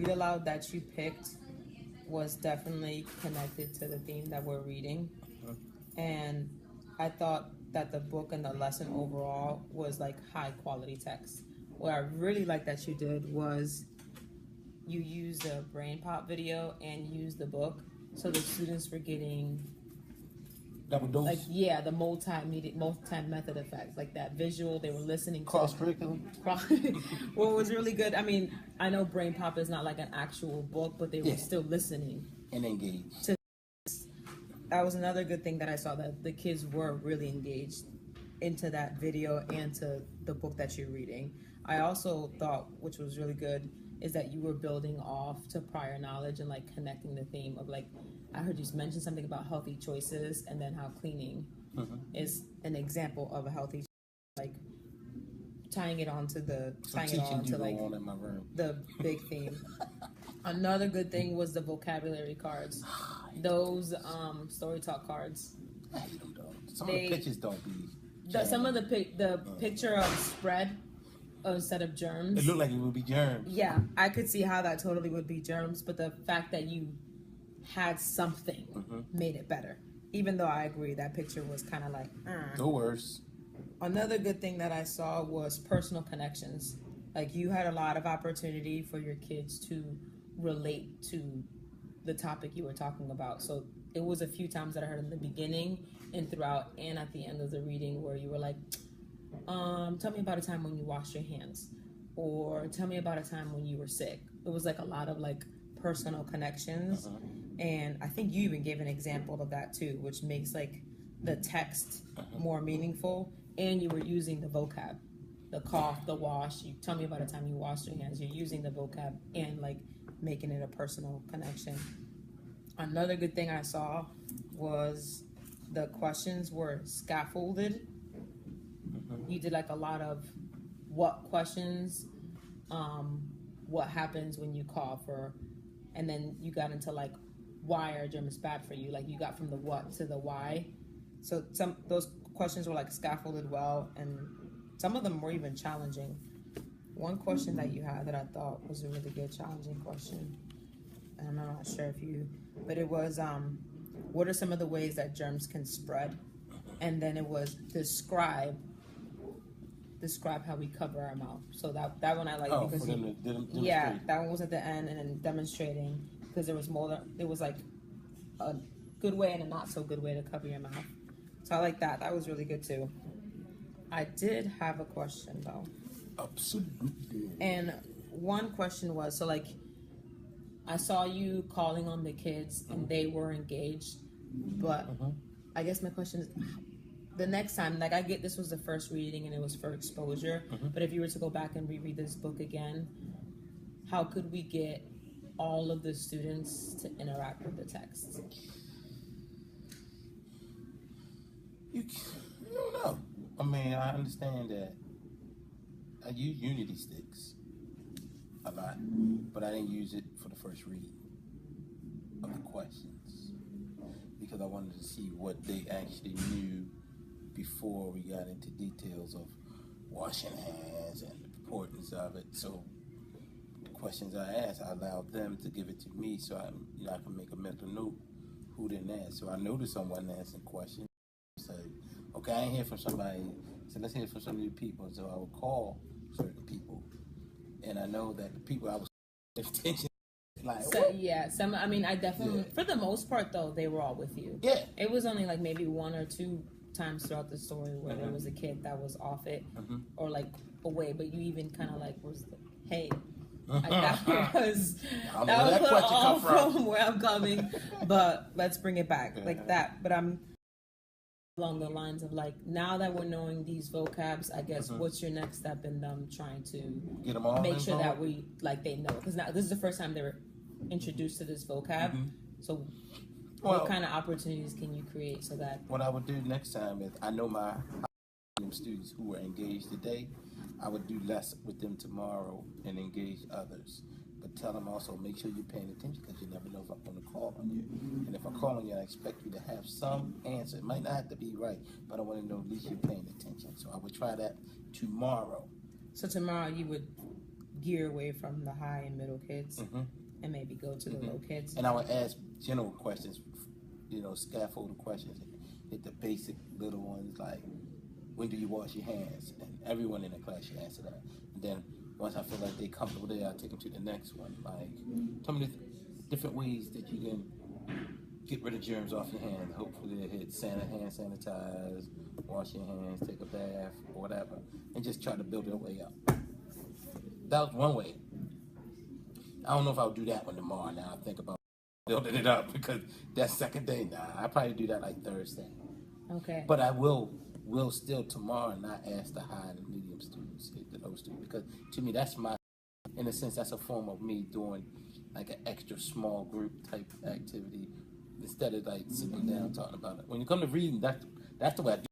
read aloud that you picked was definitely connected to the theme that we're reading. And I thought that the book and the lesson overall was like high quality text. What I really liked that you did was you used the brain pop video and used the book, so the students were getting double dose. like the multi-method effects, like that visual. They were listening to cross curriculum. Well, it was really good. I mean, I know brain pop is not like an actual book, but they were still listening and engaged. That was another good thing that I saw, that the kids were really engaged into that video and to the book that you're reading. I also thought, which was really good, is that you were building off to prior knowledge and like connecting the theme of like, I heard you mention something about healthy choices, and then how cleaning is an example of a healthy, like tying it on to the big theme. Another good thing was the vocabulary cards. Those story talk cards. I hate them though. Some of the pictures don't be. Some of the picture of spread instead of germs. It looked like it would be germs. Yeah, I could see how that totally would be germs, but the fact that you had something made it better. Even though I agree that picture was kind of like, no worse. Another good thing that I saw was personal connections. Like, you had a lot of opportunity for your kids to relate to the topic you were talking about. So it was a few times that I heard in the beginning and throughout and at the end of the reading where you were like, tell me about a time when you washed your hands, or tell me about a time when you were sick. It was like a lot of like personal connections. And I think you even gave an example of that too, which makes like the text more meaningful. And you were using the vocab, the cough, the wash. You tell me about a time you washed your hands. You're using the vocab and like making it a personal connection. Another good thing I saw was the questions were scaffolded. You did like a lot of what questions, what happens when you cough, and then you got into like why are germs bad for you? Like you got from the what to the why. So those questions were like scaffolded well, and some of them were even challenging. One question that you had that I thought was a really good challenging question, and I'm not sure but it was, what are some of the ways that germs can spread? And then it was describe how we cover our mouth. So that one I like because that one was at the end, and then demonstrating, because there was like a good way and a not so good way to cover your mouth. So I like that. That was really good too. I did have a question though. Absolutely. And one question was, so like, I saw you calling on the kids and they were engaged, but I guess my question is, the next time, like I get this was the first reading and it was for exposure, but if you were to go back and reread this book again, how could we get all of the students to interact with the text? You don't know. I mean, I understand that I use Unity sticks a lot, but I didn't use it for the first read of the questions because I wanted to see what they actually knew before we got into details of washing hands and the importance of it. So the questions I asked, I allowed them to give it to me so I can make a mental note who didn't ask. So I noticed someone asking questions. So, okay, I ain't hear from somebody, so let's hear from some new people. So I would call certain people, and I know that the people I was attention. Like, I definitely, for the most part though, they were all with you. Yeah. It was only like maybe one or two times throughout the story where there was a kid that was off it or like away, but you even kind of like was like, hey, that was all from where I'm coming, but let's bring it back like that. But I'm along the lines of like, now that we're knowing these vocabs, I guess what's your next step in them trying to get them all make sure that they know, because now this is the first time they were introduced to this vocab. So what kind of opportunities can you create so that what I would do next time is, I know my students who were engaged today, I would do less with them tomorrow and engage others. But tell them also, make sure you're paying attention, because you never know if I'm going to call on you. And if I call on you, I expect you to have some answer. It might not have to be right, but I want to know at least you're paying attention. So I would try that tomorrow. So tomorrow you would gear away from the high and middle kids and maybe go to the low kids. And I would ask general questions, scaffolding questions, hit the basic little ones like, when do you wash your hands? And everyone in the class should answer that. And then once I feel like they're comfortable there, I take them to the next one. Like, tell me the different ways that you can get rid of germs off your hands. Hopefully they hit hand sanitize, wash your hands, take a bath, or whatever. And just try to build their way up. That was one way. I don't know if I'll do that one tomorrow. Now I think about building it up because that second day, I probably do that like Thursday. Okay. But I will still tomorrow not ask the high and medium students, the low students, because to me that's in a sense that's a form of me doing like an extra small group type activity instead of like sitting down talking about it. When you come to reading, that's the way I do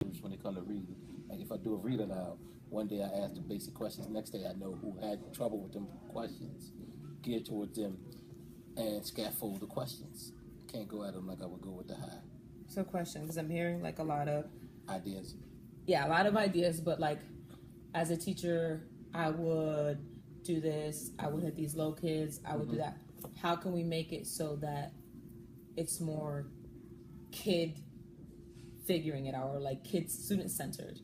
it when it comes to reading. Like if I do a read aloud, one day I ask the basic questions, next day I know who had trouble with them questions, geared towards them, and scaffold the questions. Can't go at them like I would go with the high. So question, because I'm hearing like a lot of ideas. Yeah, a lot of ideas, but like as a teacher, I would do this, I would hit these low kids, I would do that. How can we make it so that it's more kid figuring it out, or like kid student centered?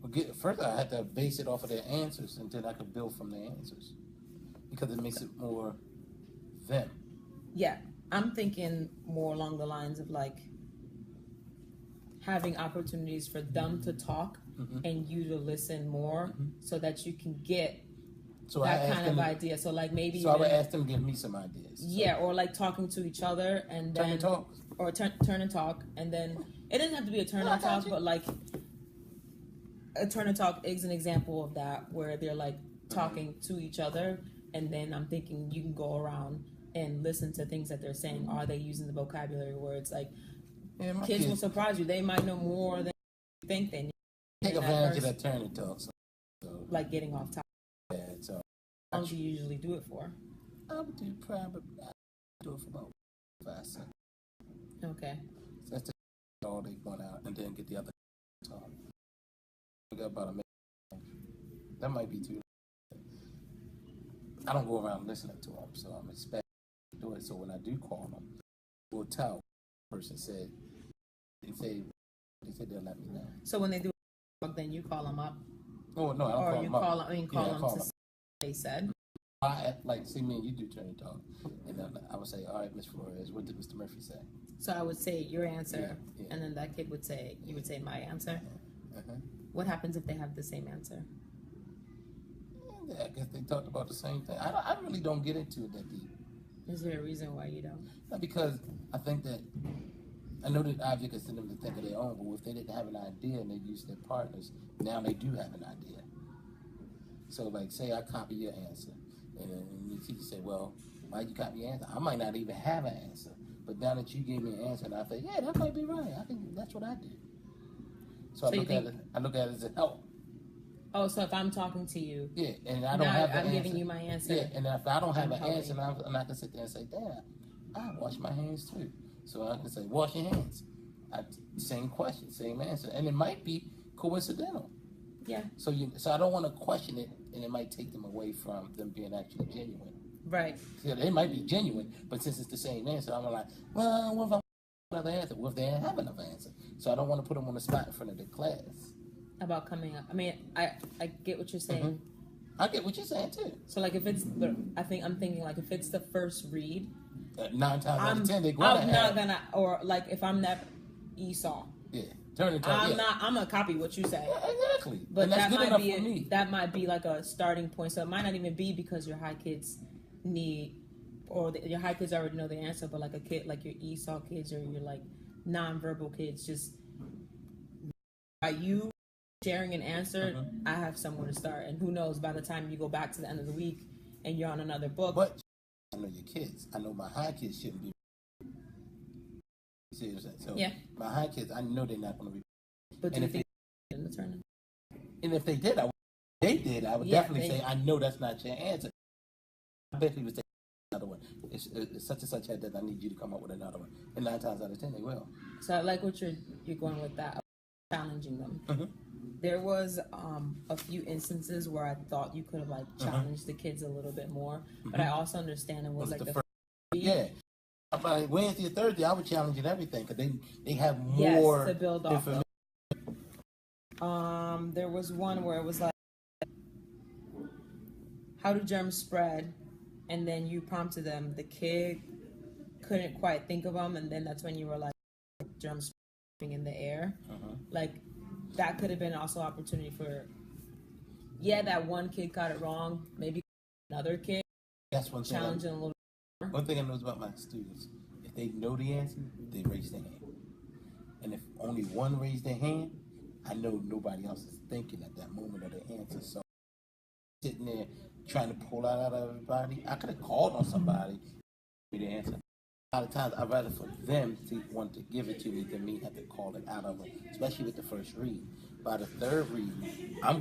Well, first I had to base it off of their answers, and then I could build from their answers because it makes it more them. Yeah, I'm thinking more along the lines of like having opportunities for them to talk and you to listen more so that you can get that kind of idea. So like maybe I would ask them to give me some ideas. Yeah, or like talking to each other and then turn and talk. Or turn and talk, and then it doesn't have to be a turn and talk, but like a turn and talk is an example of that where they're like talking to each other, and then I'm thinking you can go around and listen to things that they're saying. Are they using the vocabulary words? Like kids will surprise you. They might know more than you think they need. Take advantage of that turn and talk. So, like getting off topic. Yeah, so how long do you usually do it for? I would do probably do it for about 5 seconds. Okay. So that's all they want out, and then get the other talk. We got about a minute. That might be too. I don't go around listening to them, so I'm expecting to do it. So when I do call them, we'll tell the person said. They said they'll let me know. So when they do, then you call them up. Oh no, I don't call them up. Or you call them to see what they said. I see me and you do turn and talk, and then I would say, "All right, Miss Flores, what did Mr. Murphy say?" So I would say your answer, and then that kid would say, you would say my answer. What happens if they have the same answer? Yeah, I guess they talked about the same thing. I really don't get into it that deep. Is there a reason why you don't? Not because I think that I know that object is for them to think of their own, but if they didn't have an idea and they used their partners, now they do have an idea. So, like, say I copy your answer, and then the teacher say, "Well, why you copy your answer?" I might not even have an answer, but now that you gave me an answer, and I say, "Yeah, that might be right. That's what I did." So I look at it as a help. Oh, so if I'm talking to you, yeah, and I don't have the answer, I'm giving you my answer. Yeah, and if I don't have an answer, and I can sit there and say, "Damn, I wash my hands too." So I can say, "Wash your hands." Same question, same answer, and it might be coincidental. Yeah. So I don't want to question it, and it might take them away from them being actually genuine. Right. So they might be genuine, but since it's the same answer, I'm like, well, what if I have another answer? What if they didn't have another answer? So I don't want to put them on the spot in front of the class. About coming up. I mean, I get what you're saying. I get what you're saying too. So like if it's I'm thinking like if it's the first read, 9 times out of 10 they're I'm not gonna, or like if I'm that Esau. Yeah. Turn and talk. I'm gonna copy what you say. Yeah, exactly. But and that's good enough for me. That might be like a starting point. So it might not even be because your high kids need, or your high kids already know the answer. But like a kid, like your Esau kids or your like nonverbal kids, just by you sharing an answer, I have somewhere to start. And who knows? By the time you go back to the end of the week and you're on another book. But I know your kids. I know my high kids shouldn't be. So my high kids, I know they're not going to be. But do you think in the tournament? And if they did, I would definitely say, I know that's not your answer. I bet he would say another one. It's such and such had that. I need you to come up with another one. And 9 times out of 10, they will. So I like what you're going with that, challenging them. There was a few instances where I thought you could have like challenged the kids a little bit more, but I also understand it was like the first. Yeah. By Wednesday or Thursday, I would challenge in everything because they have more to build off information. There was one where it was like, how do germs spread? And then you prompted them. The kid couldn't quite think of them, and then that's when you were like, germs spreading in the air. Like, that could have been also opportunity for, that one kid got it wrong. Maybe another kid. That's one thing. Challenging a little. One thing I know about my students, if they know the answer, they raise their hand. And if only one raised their hand, I know nobody else is thinking at that moment of the answer. So sitting there trying to pull out of everybody, I could have called on somebody for the answer. A lot of times I'd rather for them to want to give it to me than me have to call it out of them, especially with the first read. By the third read, I'm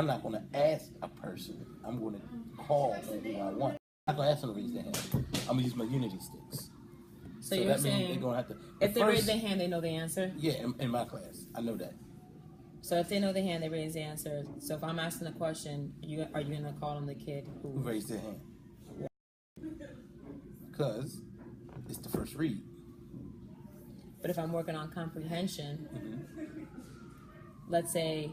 not gonna ask a person. I'm gonna call on who I want. I'm not gonna ask them to raise their hand. I'm gonna use my unity sticks. So you're saying they're gonna have to, if they raise their hand, they know the answer? Yeah, in my class, I know that. So if they know the hand, they raise the answer. So if I'm asking a question, are you gonna call on the kid who raised their hand? Because it's the first read. But if I'm working on comprehension, let's say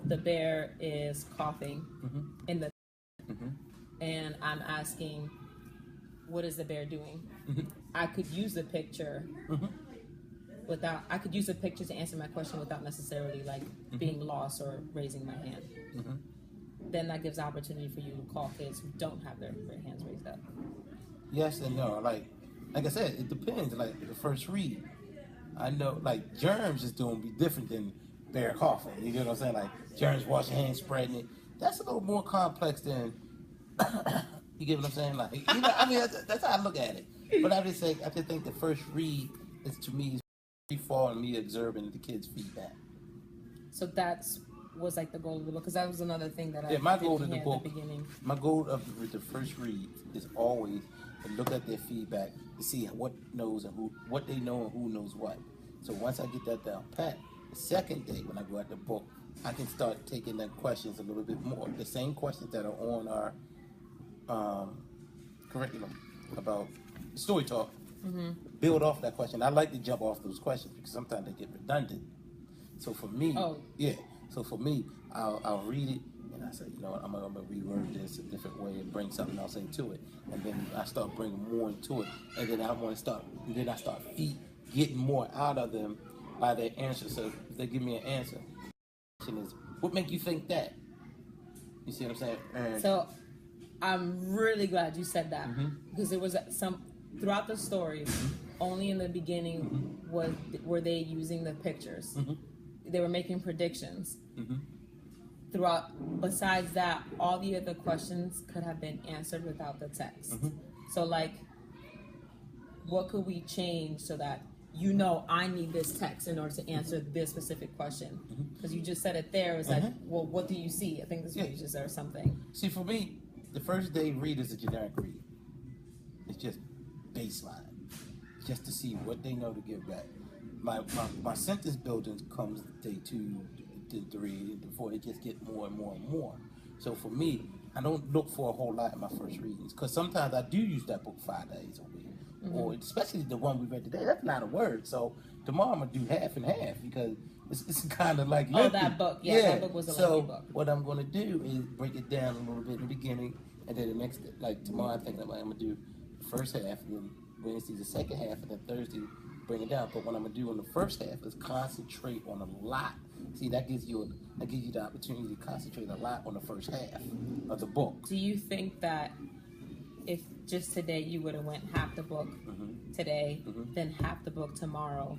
the bear is coughing in the and I'm asking, what is the bear doing? I could use the picture I could use the picture to answer my question without necessarily like being lost or raising my hand. Then that gives opportunity for you to call kids who don't have their hands raised up. Yes and no. Like I said, it depends. Like the first read, I know like germs is doing be different than bear coughing. You know what I'm saying? Like germs wash your hands, spreading it. That's a little more complex than you get what I'm saying? Like I mean that's how I look at it. But I just think the first read is to me fall and me observing the kids' feedback. So that's was like the goal of the book, because that was another thing that my goal of the book, at the beginning. My goal of the first read is always to look at their feedback to see what knows and what they know and who knows what. So once I get that down pat, the second day when I go at the book, I can start taking the questions a little bit more. The same questions that are on our curriculum about story talk. Build off that question. I like to jump off those questions because sometimes they get redundant. So for me, I'll read it and I say, you know what, I'm gonna reword this a different way and bring something else into it. And then I start bringing more into it. And then I start getting more out of them by their answer. So if they give me an answer, the question is, what make you think that? You see what I'm saying? So I'm really glad you said that because there was some throughout the story. Only in the beginning were they using the pictures. They were making predictions. Throughout, besides that, all the other questions could have been answered without the text. So like, what could we change so that I need this text in order to answer this specific question? Because you just said it there. It's like, well, what do you see? I think this page is or something. See, for me, the first day read is a generic read. It's just baseline, just to see what they know to give back. My sentence building comes day 2 to 3 before they just get more and more and more. So for me, I don't look for a whole lot in my first readings because sometimes I do use that book 5 days a week, or especially the one we read today. That's not a word. So tomorrow I'm gonna do half and half because it's kind of like lengthy. That book, that book was a lengthy book. What I'm gonna do is break it down a little bit in the beginning, and then the next, like tomorrow, I'm thinking I'm gonna do the first half, and then Wednesday the second half, and then Thursday bring it down. But what I'm gonna do in the first half is concentrate on a lot. See, that gives you the opportunity to concentrate a lot on the first half of the book. Do you think that if just today you would have went half the book today, then half the book tomorrow,